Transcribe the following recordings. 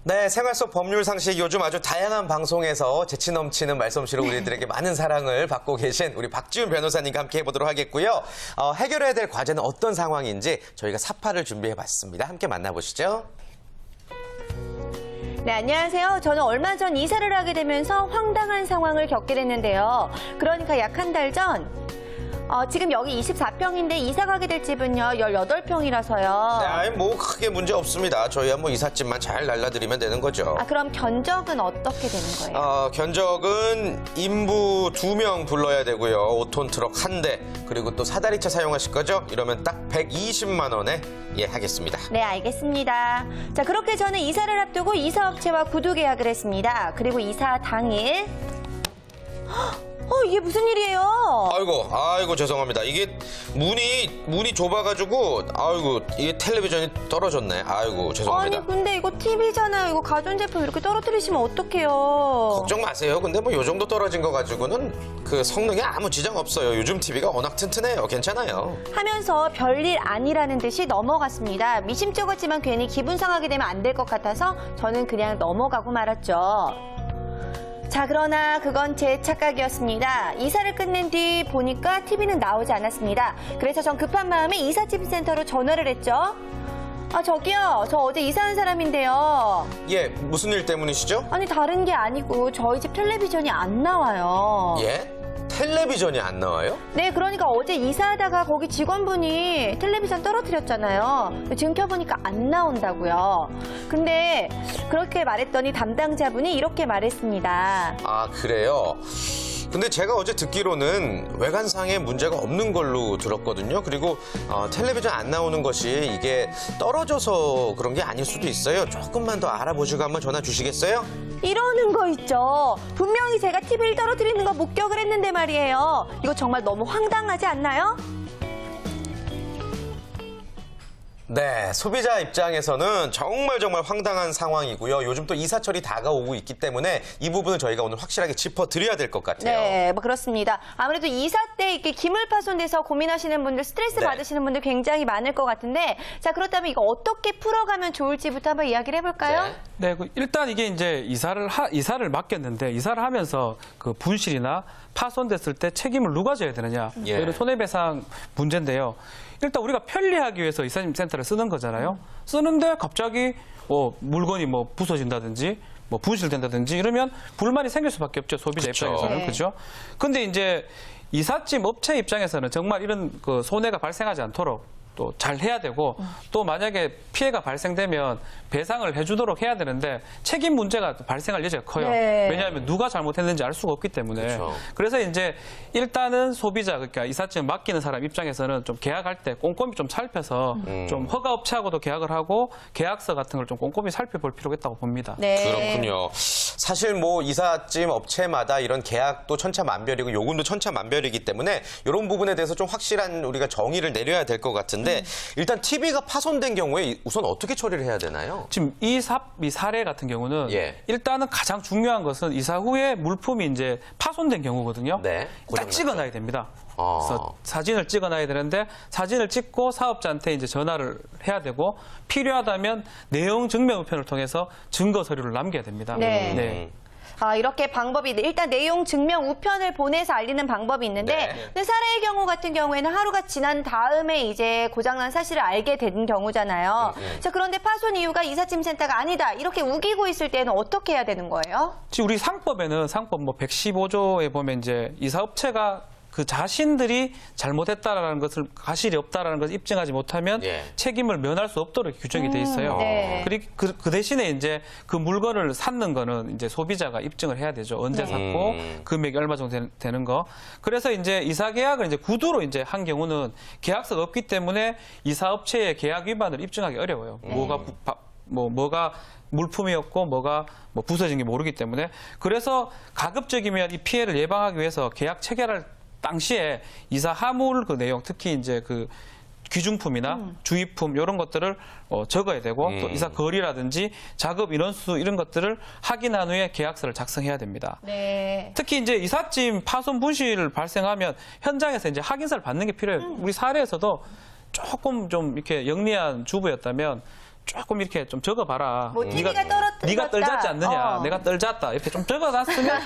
네, 생활 속 법률 상식 요즘 아주 다양한 방송에서 재치 넘치는 말솜씨로 우리들에게 많은 사랑을 받고 계신 우리 박지훈 변호사님과 함께 해보도록 하겠고요. 해결해야 될 과제는 어떤 상황인지 저희가 사파를 준비해봤습니다. 함께 만나보시죠. 네, 안녕하세요. 저는 얼마 전 이사를 하게 되면서 황당한 상황을 겪게 됐는데요. 그러니까 약 한 달 전 지금 여기 24평인데 이사 가게 될 집은요 18평이라서요. 네, 아니 뭐 크게 문제 없습니다. 저희야 뭐 이삿짐만 잘 날라드리면 되는 거죠. 그럼 견적은 어떻게 되는 거예요? 견적은 인부 2명 불러야 되고요. 5톤 트럭 1대, 그리고 또 사다리차 사용하실 거죠? 이러면 딱 120만 원에 하겠습니다. 네, 알겠습니다. 자, 그렇게 저는 이사를 앞두고 이사업체와 구두 계약을 했습니다. 그리고 이사 당일 이게 무슨 일이에요? 아이고 죄송합니다. 이게 문이 좁아가지고 이게 텔레비전이 떨어졌네. 아이고 죄송합니다. 아니 근데 이거 TV잖아요. 이거 가전제품 이렇게 떨어뜨리시면 어떡해요? 걱정 마세요. 근데 뭐 요 정도 떨어진 거 가지고는 그 성능에 아무 지장 없어요. 요즘 TV가 워낙 튼튼해요. 괜찮아요. 하면서 별일 아니라는 듯이 넘어갔습니다. 미심쩍었지만 괜히 기분 상하게 되면 안 될 것 같아서 저는 그냥 넘어가고 말았죠. 자, 그러나 그건 제 착각이었습니다. 이사를 끝낸 뒤 보니까 TV는 나오지 않았습니다. 그래서 전 급한 마음에 이삿짐 센터로 전화를 했죠. 저기요. 저 어제 이사한 사람인데요. 예, 무슨 일 때문이시죠? 아니, 다른 게 아니고 저희 집 텔레비전이 안 나와요. 예? 텔레비전이 안 나와요? 네, 그러니까 어제 이사하다가 거기 직원분이 텔레비전 떨어뜨렸잖아요. 지금 켜보니까 안 나온다고요. 근데 그렇게 말했더니 담당자분이 이렇게 말했습니다. 아, 그래요? 근데 제가 어제 듣기로는 외관상에 문제가 없는 걸로 들었거든요. 그리고 텔레비전 안 나오는 것이 이게 떨어져서 그런 게 아닐 수도 있어요. 조금만 더 알아보시고 한번 전화 주시겠어요? 이러는 거 있죠. 분명히 제가 TV를 떨어뜨리는 거 목격을 했는데 말이에요. 이거 정말 너무 황당하지 않나요? 네, 소비자 입장에서는 정말 황당한 상황이고요. 요즘 또 이사철이 다가오고 있기 때문에 이 부분을 저희가 오늘 확실하게 짚어드려야 될 것 같아요. 네, 뭐 그렇습니다. 아무래도 이사 때 이렇게 기물 파손돼서 고민하시는 분들, 스트레스 받으시는 분들 굉장히 많을 것 같은데, 자, 그렇다면 이거 어떻게 풀어가면 좋을지부터 한번 이야기를 해볼까요? 네. 일단 이게 이제 이사를 맡겼는데 이사를 하면서 그 분실이나 파손됐을 때 책임을 누가 져야 되느냐 이런 손해배상 문제인데요. 일단 우리가 편리하기 위해서 이삿짐 센터를 쓰는 거잖아요. 쓰는데 갑자기 물건이 부서진다든지 분실된다든지 이러면 불만이 생길 수밖에 없죠. 소비자 입장에서는. 그렇죠? 근데 이제 이삿짐 업체 입장에서는 정말 이런 그 손해가 발생하지 않도록 또 잘 해야 되고 또 만약에 피해가 발생되면 배상을 해주도록 해야 되는데 책임 문제가 발생할 여지가 커요. 네. 왜냐하면 누가 잘못했는지 알 수가 없기 때문에. 그렇죠. 그래서 이제 일단은 소비자, 그러니까 이삿짐 맡기는 사람 입장에서는 좀 계약할 때 꼼꼼히 좀 살펴서 좀 허가업체하고도 계약을 하고 계약서 같은 걸 좀 꼼꼼히 살펴볼 필요가 있다고 봅니다. 네. 그렇군요. 사실 이삿짐 업체마다 이런 계약도 천차만별이고 요금도 천차만별이기 때문에 이런 부분에 대해서 좀 확실한 우리가 정의를 내려야 될 것 같은데 일단 TV가 파손된 경우에 우선 어떻게 처리를 해야 되나요? 지금 이 사례 같은 경우는 일단은 가장 중요한 것은 이사 후에 물품이 이제 파손된 경우거든요. 네. 딱 찍어놔야 됩니다. 그래서 사진을 찍어놔야 되는데 사진을 찍고 사업자한테 이제 전화를 해야 되고 필요하다면 내용 증명 우편을 통해서 증거 서류를 남겨야 됩니다. 네. 이렇게 방법이 일단 내용 증명 우편을 보내서 알리는 방법이 있는데 근데 사례의 경우 같은 경우에는 하루가 지난 다음에 이제 고장난 사실을 알게 된 경우잖아요. 자, 그런데 파손 이유가 이삿짐 센터가 아니다 이렇게 우기고 있을 때는 어떻게 해야 되는 거예요? 지금 우리 상법에는 상법 115조에 보면 이제 이사업체가 그 자신들이 잘못했다라는 것을 가실이 없다라는 것을 입증하지 못하면 책임을 면할 수 없도록 규정이 돼 있어요. 그리고 그 대신에 이제 그 물건을 샀는 거는 이제 소비자가 입증을 해야 되죠. 언제 샀고 금액이 얼마 정도 되는 거. 그래서 이제 이사 계약을 이제 구두로 이제 한 경우는 계약서가 없기 때문에 이사업체의 계약 위반을 입증하기 어려워요. 뭐가 물품이었고 뭐가 부서진 게 모르기 때문에 그래서 가급적이면 이 피해를 예방하기 위해서 계약 체결할 당시에 이사 하물 그 내용 특히 이제 그 귀중품이나 주의품 이런 것들을 적어야 되고 또 이사 거리라든지 작업 인원수 이런 것들을 확인한 후에 계약서를 작성해야 됩니다. 네. 특히 이제 이삿짐 파손 분실 발생하면 현장에서 이제 확인서를 받는 게 필요해요. 우리 사례에서도 조금 좀 이렇게 영리한 주부였다면 조금 이렇게 좀 적어봐라. 뭐 TV가 떨어뜨렸다. 네가 떨잖지 않느냐. 어. 내가 떨잤다. 이렇게 좀 적어놨으면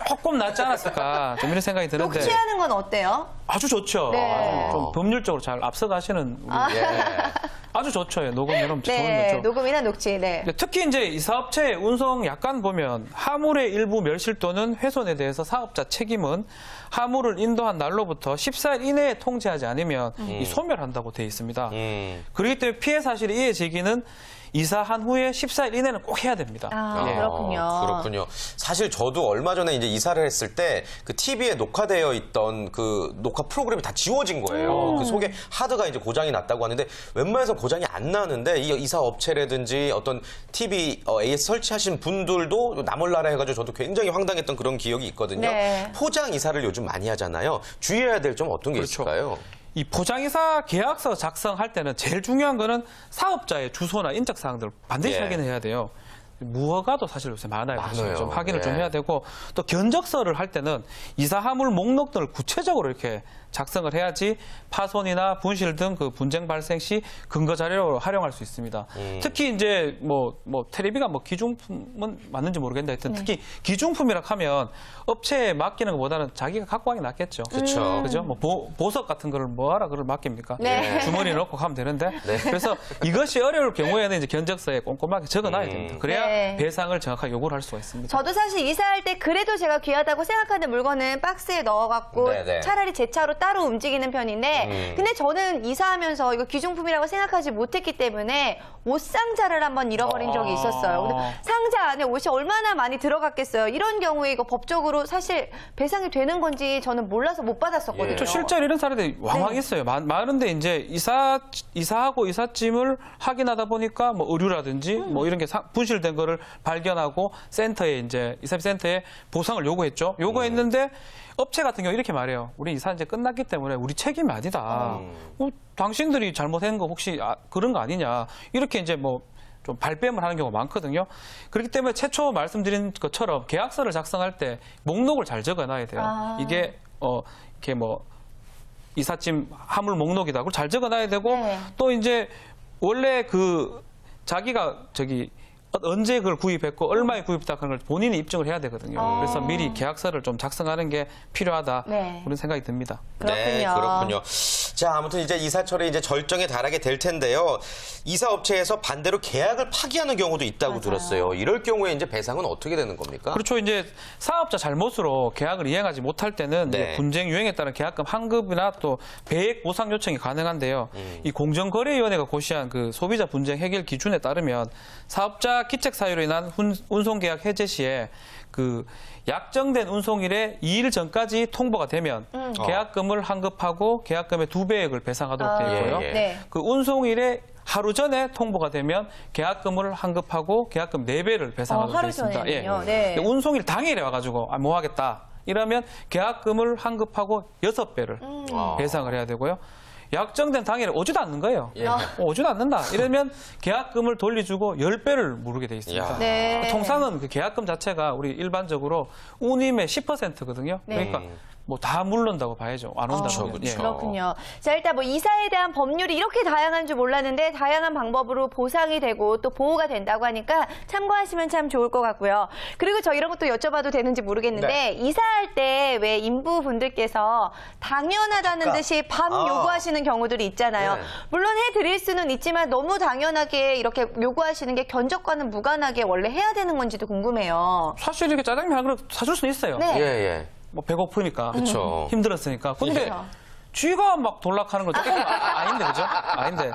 조금 낫지 않았을까. 좀 이런 생각이 드는데. 녹취하는 건 어때요? 아주 좋죠. 네. 좀 법률적으로 잘 앞서가시는 우리 예. 아주 좋죠. 녹음이면 좋은 네, 거죠. 녹음이나 녹취. 네. 특히 이제 이 사업체의 운송 약관 보면 하물의 일부 멸실 또는 훼손에 대해서 사업자 책임은 하물을 인도한 날로부터 14일 이내에 통지하지 않으면 이 소멸한다고 되어 있습니다. 그렇기 때문에 피해 사실이 이해 제기는 이사한 후에 14일 이내는 꼭 해야 됩니다. 아, 예. 그렇군요. 그렇군요. 사실 저도 얼마 전에 이제 이사를 했을 때 그 TV에 녹화되어 있던 그 녹화 프로그램이 다 지워진 거예요. 그 속에 하드가 이제 고장이 났다고 하는데 웬만해서 고장이 안 나는데 이 이사 업체라든지 어떤 TV AS 설치하신 분들도 나몰라라 해가지고 저도 굉장히 황당했던 그런 기억이 있거든요. 네. 포장 이사를 요즘 많이 하잖아요. 주의해야 될 점 어떤 게 그렇죠. 있을까요? 이 포장이사 계약서 작성할 때는 제일 중요한 거는 사업자의 주소나 인적 사항들을 반드시 예. 확인을 해야 돼요. 무허가도 사실 요새 많아요. 사실. 많아요. 좀 확인을 예. 좀 해야 되고 또 견적서를 할 때는 이사하물 목록들을 구체적으로 이렇게 작성을 해야지 파손이나 분실 등 그 분쟁 발생 시 근거 자료로 활용할 수 있습니다. 특히 이제 뭐 텔레비가 뭐 기중품은 맞는지 모르겠는데 하여튼 특히 기중품이라 하면 업체에 맡기는 것보다는 자기가 갖고 가기 낫겠죠. 그쵸. 그죠? 뭐 보석 같은 거를 뭐하라 그걸 맡깁니까? 네. 주머니에 넣고 가면 되는데. 네. 그래서 이것이 어려울 경우에는 이제 견적서에 꼼꼼하게 적어놔야 됩니다. 그래야 네. 배상을 정확하게 요구를 할 수가 있습니다. 저도 사실 이사할 때 그래도 제가 귀하다고 생각하는 물건은 박스에 넣어갖고 네네. 차라리 제 차로 따로 움직이는 편인데 근데 저는 이사하면서 이거 귀중품이라고 생각하지 못했기 때문에 옷 상자를 한번 잃어버린 적이 있었어요. 근데 상자 안에 옷이 얼마나 많이 들어갔겠어요. 이런 경우에 이거 법적으로 사실 배상이 되는 건지 저는 몰라서 못 받았었거든요. 예. 저 실제로 이런 사례들이 왕왕 네. 있어요. 많은데 이제 이사하고 이삿짐을 확인하다 보니까 뭐 의류라든지 뭐 이런 게 분실된 거를 발견하고 센터에 이제 이사센터에 보상을 요구했죠. 요구했는데 업체 같은 경우 이렇게 말해요. 우리 이사 이제 끝났기 때문에 우리 책임이 아니다. 당신들이 잘못한 거 혹시 그런 거 아니냐. 이렇게 이제 뭐 좀 발뺌을 하는 경우가 많거든요. 그렇기 때문에 최초 말씀드린 것처럼 계약서를 작성할 때 목록을 잘 적어놔야 돼요. 이게 이렇게 뭐 이삿짐 하물 목록이다. 그걸 잘 적어놔야 되고 네. 또 이제 원래 그 자기가 언제 그걸 구입했고 얼마에 구입했다 그런 걸 본인이 입증을 해야 되거든요. 그래서 미리 계약서를 좀 작성하는 게 필요하다. 네. 그런 생각이 듭니다. 그렇군요. 네, 그렇군요. 자, 아무튼 이제 이사철이 이제 절정에 달하게 될 텐데요. 이사 업체에서 반대로 계약을 파기하는 경우도 있다고 들었어요. 이럴 경우에 이제 배상은 어떻게 되는 겁니까? 그렇죠. 이제 사업자 잘못으로 계약을 이행하지 못할 때는 네. 이제 분쟁 유형에 따른 계약금 환급이나 또 배액 보상 요청이 가능한데요. 이 공정거래위원회가 고시한 그 소비자 분쟁 해결 기준에 따르면 사업자 기책 사유로 인한 운송계약 해제 시에 그 약정된 운송일에 2일 전까지 통보가 되면 계약금을 환급하고 계약금의 2배액을 배상하도록 되어 있고요. 예, 예. 네. 그 운송일에 하루 전에 통보가 되면 계약금을 환급하고 계약금 4배를 배상하도록 되어 하루 있습니다. 전에는요? 네. 근데 운송일 당일에 와가지고 뭐 하겠다 이러면 계약금을 환급하고 6배를 배상을 해야 되고요. 약정된 당일에 오지도 않는 거예요. 예. 오지도 않는다. 이러면 계약금을 돌려주고 10배를 물게 돼 있습니다. 야. 네. 통상은 그 계약금 자체가 우리 일반적으로 운임의 10%거든요. 네. 그러니까 뭐 다 물른다고 봐야죠. 안 온다고. 그렇죠, 하면. 그렇죠. 그렇군요. 자, 일단 뭐 이사에 대한 법률이 이렇게 다양한 줄 몰랐는데 다양한 방법으로 보상이 되고 또 보호가 된다고 하니까 참고하시면 참 좋을 것 같고요. 그리고 저 이런 것도 여쭤봐도 되는지 모르겠는데 네. 이사할 때 왜 인부분들께서 당연하다는 잠깐. 듯이 밥 아. 요구하시는 경우들이 있잖아요. 네. 물론 해드릴 수는 있지만 너무 당연하게 이렇게 요구하시는 게 견적과는 무관하게 원래 해야 되는 건지도 궁금해요. 사실 이렇게 짜장면 한 그릇 사줄 수는 있어요. 네. 예, 예. 뭐 배고프니까. 그쵸. 힘들었으니까. 근데 그렇죠. 쥐가 막 돌락하는 거 아닌데, 그죠? 아닌데.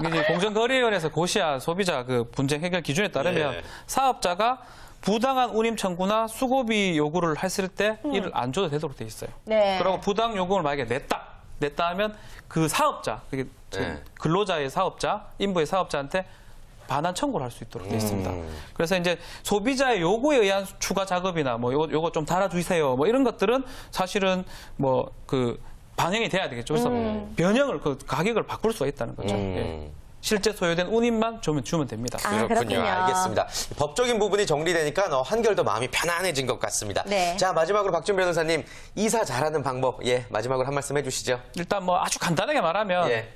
이게 공정거래위원회에서 고시한 소비자 그 분쟁 해결 기준에 따르면 예. 사업자가 부당한 운임 청구나 수고비 요구를 했을 때 이를 안 줘도 되도록 돼 있어요. 네. 그리고 부당 요금을 만약에 냈다 하면 그 사업자, 그게 네. 근로자의 사업자, 인부의 사업자한테 반환 청구를 할 수 있도록 되어 있습니다. 그래서 이제 소비자의 요구에 의한 추가 작업이나 뭐 요거 좀 달아주세요. 뭐 이런 것들은 사실은 뭐 그 반영이 돼야 되겠죠. 그래서 변형을 그 가격을 바꿀 수가 있다는 거죠. 예. 실제 소요된 운임만 주면 됩니다. 아, 그렇군요. 알겠습니다. 법적인 부분이 정리되니까 한결 더 마음이 편안해진 것 같습니다. 네. 자, 마지막으로 박준 변호사님, 이사 잘하는 방법, 마지막으로 한 말씀 해주시죠. 일단 뭐 아주 간단하게 말하면 예.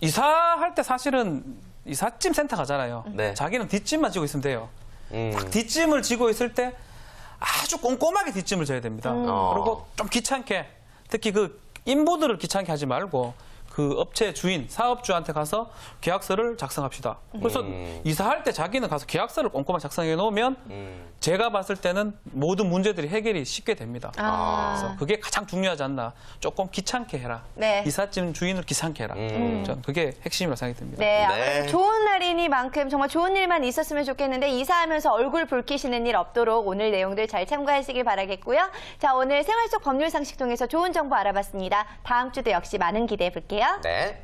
이사할 때 사실은 이삿짐 센터 가잖아요. 네. 자기는 뒷짐만 지고 있으면 돼요. 음. 딱 뒷짐을 지고 있을 때 아주 꼼꼼하게 뒷짐을 져야 됩니다. 그리고 좀 귀찮게, 특히 그 인부들을 귀찮게 하지 말고 그 업체 주인, 사업주한테 가서 계약서를 작성합시다. 그래서 이사할 때 자기는 가서 계약서를 꼼꼼하게 작성해 놓으면 제가 봤을 때는 모든 문제들이 해결이 쉽게 됩니다. 그래서 그게 가장 중요하지 않나. 조금 귀찮게 해라. 네. 이삿짐 주인을 귀찮게 해라. 전 그게 핵심이라고 생각이 듭니다. 네, 네. 아무래도 좋은 날이니만큼 정말 좋은 일만 있었으면 좋겠는데 이사하면서 얼굴 붉히시는 일 없도록 오늘 내용들 잘 참고하시길 바라겠고요. 자, 오늘 생활 속 법률 상식 통해서 좋은 정보 알아봤습니다. 다음 주도 역시 많은 기대해 볼게요. 네.